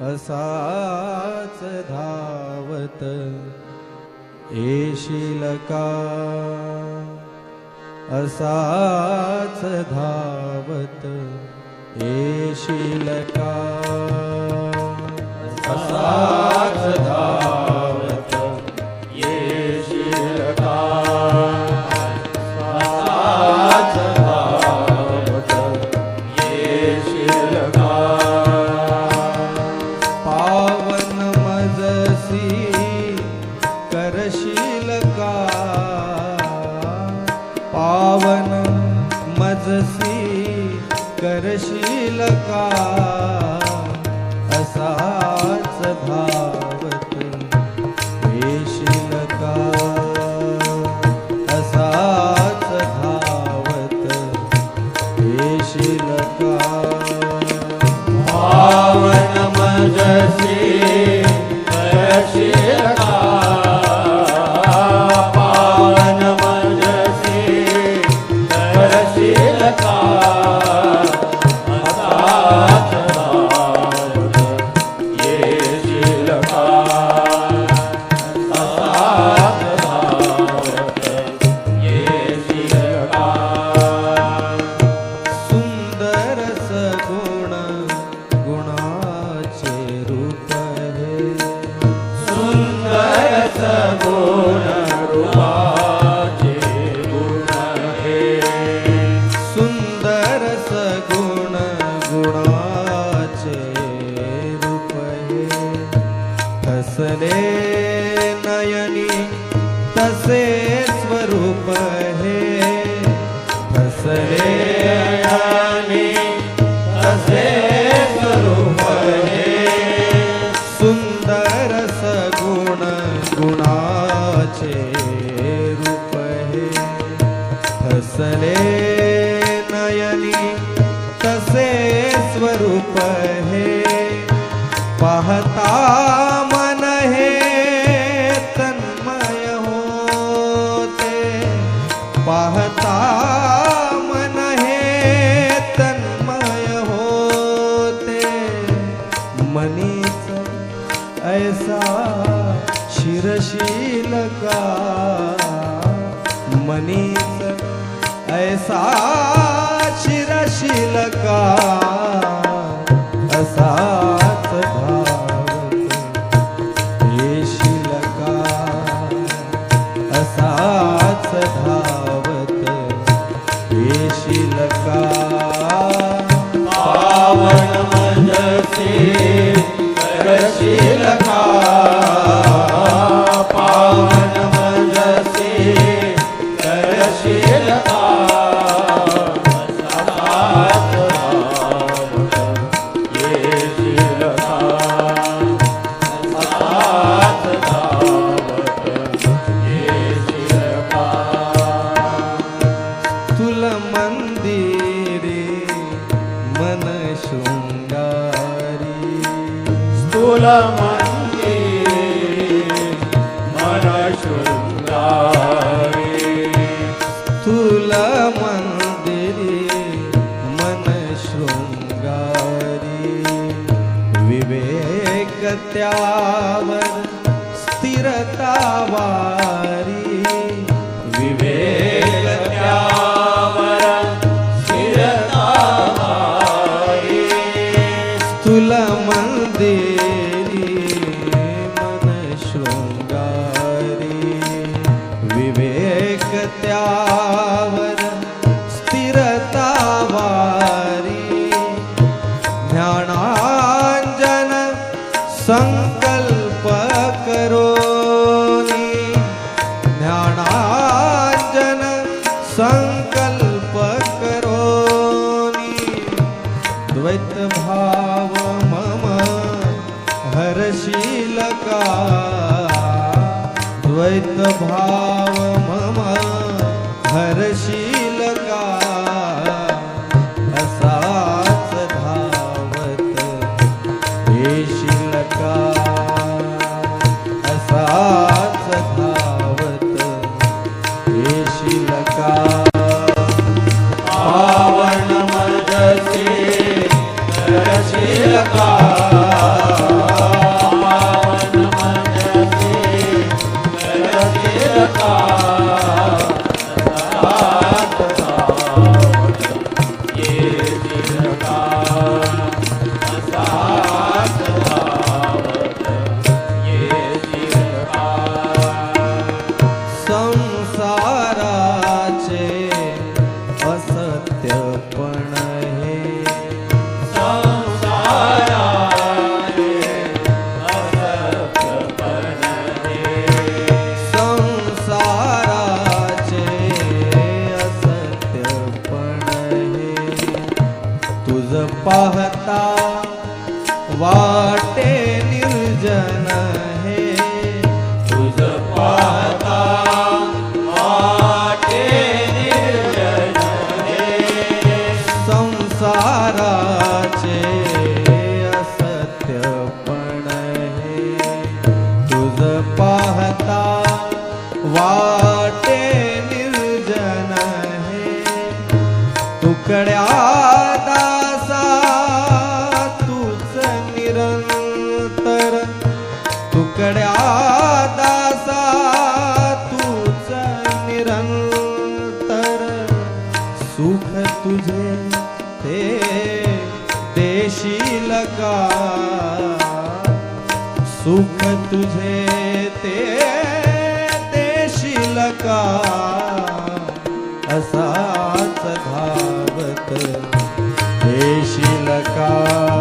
असाच धावत येशील का, असाच धावत येशील का, असाच धावत येशील का, असाच धावत येशील का, पावन मजसी करशील का, पावन मजसी करशील का, असाच धावत येशील का, असाच धावत येशील का, पावन मजसी करशील का, पावन मजसी करशील का, असाच धावत येशील का, असाच धावत येशील का, सुंदर सगुण गुणाचे रूप हे, सुंदर सगुण रूपाचे गुण हे, सुंदर सगुण गुणाचे रूप हे, ठसले नयनी तसे स्वरूप हे, ठसले नयनी तसे स्वरूप हे, सुंदर सगुण गुणाचे रूप हे, ठसले नयनी तसे स्वरूप हे, पाहता मन हे तन्मय होते, पाहता मन हे तन्मय होते, मनीच ऐसा शिरशील का, मनीच ऐसा शिरशील का, असाच धावत येशील का, असाच धावत येशील का, पावन मजसी करशील का, पावन मजसी करशील का, असाच धावत येशील का, असाच धावत येशील का, तुल मंदिरी मन शृंगारी, तुल मंदिरी मन शृंगारी, तुल मंदिरी मन शृंगारी, विवेक त्यावर स्थिरता वारी, विवेक त्यावर स्थिरता वारी, स्थूल मंदिरी मन शृंगारी, विवेक त्यावर स्थिरता वारी, ज्ञानांजन संकल्प करोनी, ज्ञानांजन संकल्प करोनी, द्वैत भाव मम हरशील का, द्वैत भाव मम हरशील का, असाच धावत येशील का, असाच धावत येशील का, पावन मजसी करशील का, वाटे निर्जन हे तुझ पाहता वाटे निर्जन हे संसाराचे असत्यपण हे तुझ पाहता वाटे निर्जन हे तुकड्या दासा तूच निरंतर तुकड्या दासा तूच निरंतर सुख तुझे ते देशील का सुख तुझे ते देशील का असाच धावत येशील का